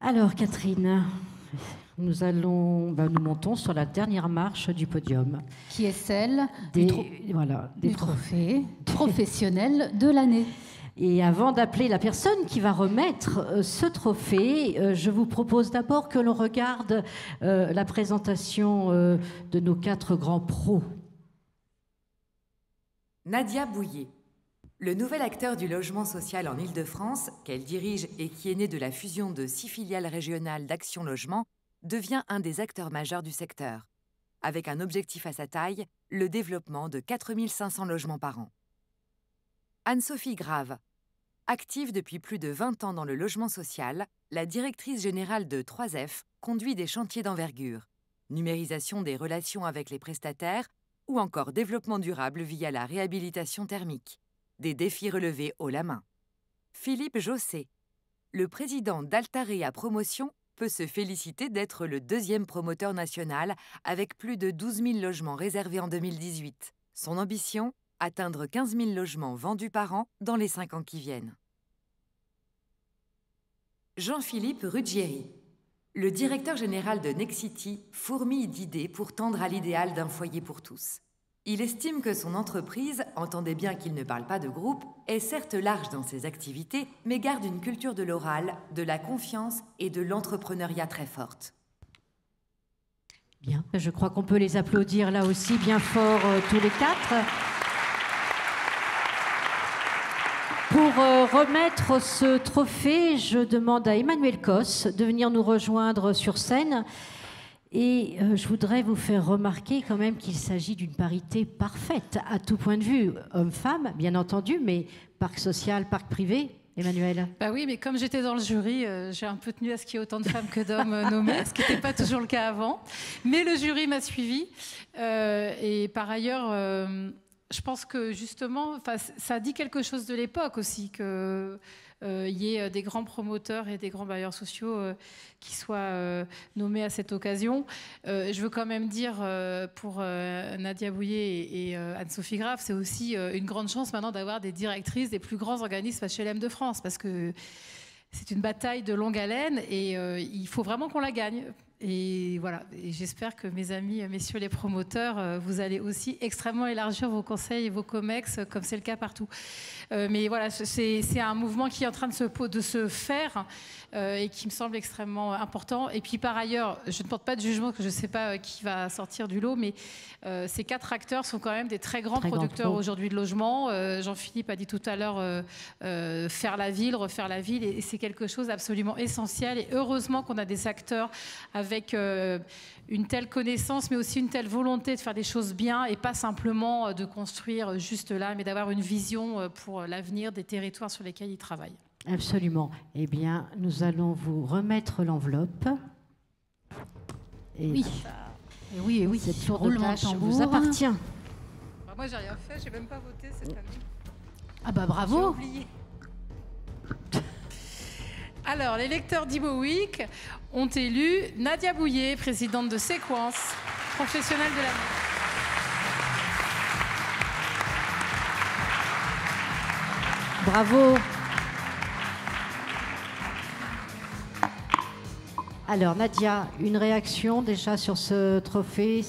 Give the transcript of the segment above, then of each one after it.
Alors, Catherine, nous montons sur la dernière marche du podium. Qui est celle des trophées professionnels de l'année. Et avant d'appeler la personne qui va remettre ce trophée, je vous propose d'abord que l'on regarde la présentation de nos 4 grands pros. Nadia Bouillet, le nouvel acteur du logement social en Île-de-France, qu'elle dirige et qui est né de la fusion de 6 filiales régionales d'Action Logement, devient un des acteurs majeurs du secteur, avec un objectif à sa taille, le développement de 4 500 logements par an. Anne-Sophie Grave, active depuis plus de 20 ans dans le logement social, la directrice générale de 3F conduit des chantiers d'envergure, numérisation des relations avec les prestataires ou encore développement durable via la réhabilitation thermique. Des défis relevés haut la main. Philippe Josset, le président d'Altarea Promotion, peut se féliciter d'être le 2e promoteur national avec plus de 12 000 logements réservés en 2018. Son ambition, atteindre 15 000 logements vendus par an dans les 5 ans qui viennent. Jean-Philippe Ruggieri, le directeur général de Nexity, fourmille d'idées pour tendre à l'idéal d'un foyer pour tous. Il estime que son entreprise, entendez bien qu'il ne parle pas de groupe, est certes large dans ses activités, mais garde une culture de l'oral, de la confiance et de l'entrepreneuriat très forte. Bien, je crois qu'on peut les applaudir là aussi bien fort tous les 4. Pour remettre ce trophée, je demande à Emmanuel Cos de venir nous rejoindre sur scène. Et je voudrais vous faire remarquer quand même qu'il s'agit d'une parité parfaite à tout point de vue. Hommes-femmes, bien entendu, mais parc social, parc privé. Emmanuel. Bah oui, mais comme j'étais dans le jury, j'ai un peu tenu à ce qu'il y ait autant de femmes que d'hommes nommés, ce qui n'était pas toujours le cas avant. Mais le jury m'a suivi. Et par ailleurs, je pense que justement, ça dit quelque chose de l'époque aussi, que y ait des grands promoteurs et des grands bailleurs sociaux qui soient nommés à cette occasion. Je veux quand même dire pour Nadia Bouillet et Anne-Sophie Grave, c'est aussi une grande chance maintenant d'avoir des directrices des plus grands organismes HLM de France, parce que c'est une bataille de longue haleine et il faut vraiment qu'on la gagne. Et voilà, et j'espère que mes amis, messieurs les promoteurs, vous allez aussi extrêmement élargir vos conseils et vos comex, comme c'est le cas partout. Mais voilà, c'est un mouvement qui est en train de se faire et qui me semble extrêmement important. Et puis par ailleurs, je ne porte pas de jugement, que je ne sais pas qui va sortir du lot, mais ces 4 acteurs sont quand même des très grands producteurs aujourd'hui de logements. Jean-Philippe a dit tout à l'heure faire la ville, refaire la ville, et c'est quelque chose d'absolument essentiel. Et heureusement qu'on a des acteurs avec une telle connaissance, mais aussi une telle volonté de faire des choses bien et pas simplement de construire juste là, mais d'avoir une vision pour l'avenir des territoires sur lesquels ils travaillent. Absolument. Eh bien, nous allons vous remettre l'enveloppe. Oui. Et oui, et oui. Cette tour de tâche vous appartient. Alors moi, j'ai rien fait, j'ai même pas voté cette année. Ah bah bravo. J'ai oublié. Alors, les lecteurs d'Imo Week ont élu Nadia Bouillet, présidente de Séquence, professionnelle de l'année. Bravo. Alors, Nadia, une réaction déjà sur ce trophée?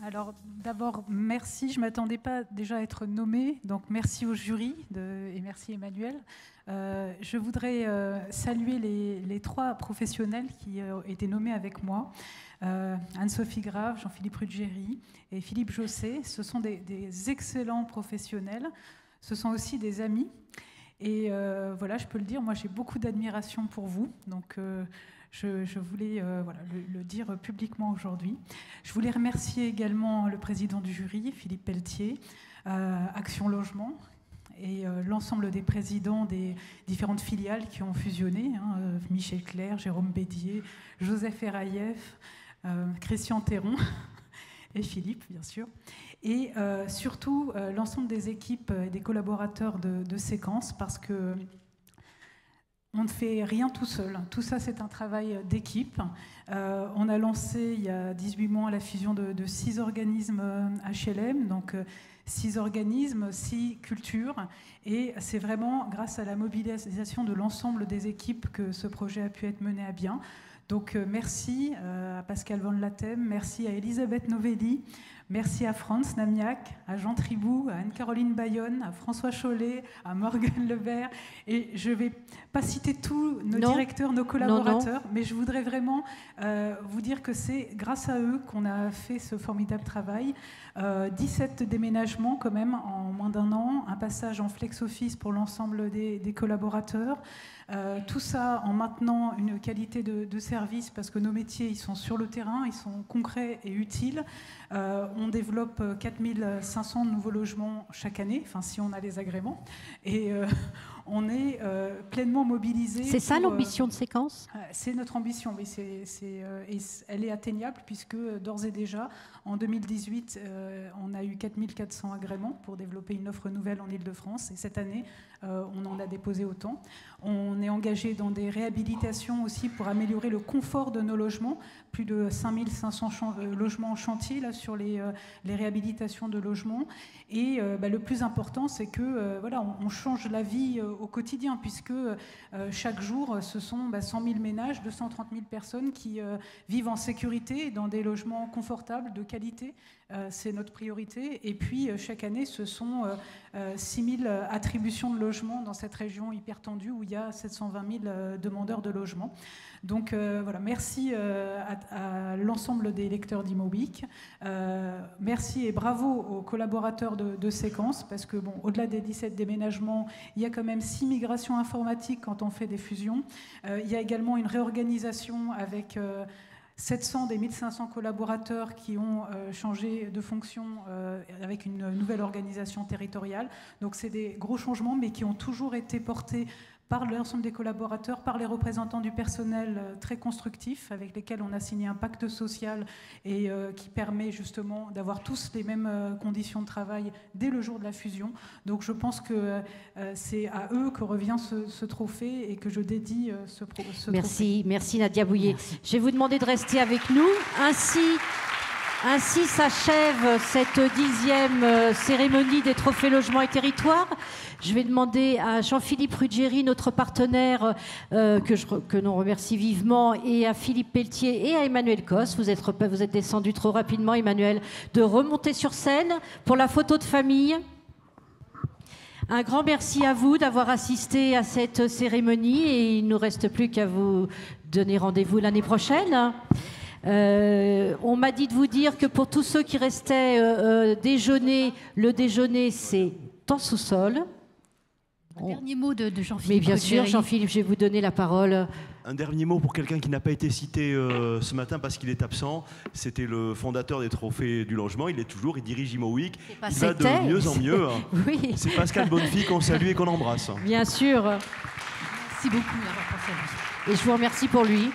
Alors, d'abord, merci. Je ne m'attendais pas déjà à être nommée. Donc, merci au jury et merci Emmanuel. Je voudrais saluer les 3 professionnels qui ont été nommés avec moi. Anne-Sophie Grave, Jean-Philippe Ruggieri et Philippe Josset. Ce sont des excellents professionnels. Ce sont aussi des amis. Et voilà, je peux le dire, moi j'ai beaucoup d'admiration pour vous. Donc, je voulais le dire publiquement aujourd'hui. Je voulais remercier également le président du jury, Philippe Pelletier, Action Logement, et l'ensemble des présidents des différentes filiales qui ont fusionné, Michel Clerc, Jérôme Bédier, Joseph Eraïef, Christian Théron et Philippe, bien sûr. Et surtout, l'ensemble des équipes et des collaborateurs de Séquence, parce que on ne fait rien tout seul. Tout ça, c'est un travail d'équipe. On a lancé, il y a 18 mois, la fusion de 6 organismes HLM. Donc, 6 organismes, 6 cultures. Et c'est vraiment grâce à la mobilisation de l'ensemble des équipes que ce projet a pu être mené à bien. Donc merci à Pascal Van Latem, merci à Elisabeth Novelli, merci à Franz Namiak, à Jean Tribou, à Anne-Caroline Bayonne, à François Chollet, à Morgane Lebert. Et je ne vais pas citer tous nos directeurs, nos collaborateurs, mais je voudrais vraiment vous dire que c'est grâce à eux qu'on a fait ce formidable travail. 17 déménagements quand même en moins d'un an, un passage en flex-office pour l'ensemble des collaborateurs. Tout ça en maintenant une qualité de service parce que nos métiers ils sont sur le terrain, ils sont concrets et utiles. On développe 4500 nouveaux logements chaque année, enfin si on a les agréments. Et on est pleinement mobilisé. C'est ça l'ambition de Séquence ? C'est notre ambition, oui. Et elle est atteignable puisque d'ores et déjà, en 2018, on a eu 4400 agréments pour développer une offre nouvelle en Île-de-France. Et cette année, on en a déposé autant. On est engagé dans des réhabilitations aussi pour améliorer le confort de nos logements. Plus de 5500 logements en chantier là, sur les réhabilitations de logements. Et le plus important, c'est que voilà, on change la vie au quotidien, puisque chaque jour, ce sont 100 000 ménages, 230 000 personnes qui vivent en sécurité dans des logements confortables, de qualité. C'est notre priorité. Et puis, chaque année, ce sont 6 000 attributions de logements dans cette région hyper tendue où il y a 720 000 demandeurs de logements. Donc, voilà, merci à l'ensemble des lecteurs d'ImoWeek. Merci et bravo aux collaborateurs de Séquence, parce que, bon, au-delà des 17 déménagements, il y a quand même 6 migrations informatiques quand on fait des fusions. Il y a également une réorganisation avec 700 des 1500 collaborateurs qui ont changé de fonction avec une nouvelle organisation territoriale. Donc c'est des gros changements, mais qui ont toujours été portés par l'ensemble des collaborateurs, par les représentants du personnel très constructifs, avec lesquels on a signé un pacte social et qui permet justement d'avoir tous les mêmes conditions de travail dès le jour de la fusion. Donc je pense que c'est à eux que revient ce trophée et que je dédie ce trophée. Merci Nadia Bouillet. Merci. Je vais vous demander de rester avec nous. Ainsi s'achève cette 10e cérémonie des trophées logements et territoires. Je vais demander à Jean-Philippe Ruggieri, notre partenaire, que l'on remercie vivement, et à Philippe Pelletier et à Emmanuel Cos. Vous êtes descendu trop rapidement, Emmanuel, de remonter sur scène pour la photo de famille. Un grand merci à vous d'avoir assisté à cette cérémonie et il ne nous reste plus qu'à vous donner rendez-vous l'année prochaine. On m'a dit de vous dire que pour tous ceux qui restaient déjeuner, le déjeuner c'est en sous-sol. Un dernier mot de Jean-Philippe. Mais bien sûr, Jean-Philippe, je vais vous donner la parole. Un dernier mot pour quelqu'un qui n'a pas été cité ce matin parce qu'il est absent. C'était le fondateur des trophées du logement. Il est toujours, il dirige ImoWeek. Il va de mieux en mieux. Oui. C'est Pascal Bonnefille qu'on salue et qu'on embrasse. Bien sûr. Merci beaucoup d'avoir pensé à lui. Et je vous remercie pour lui.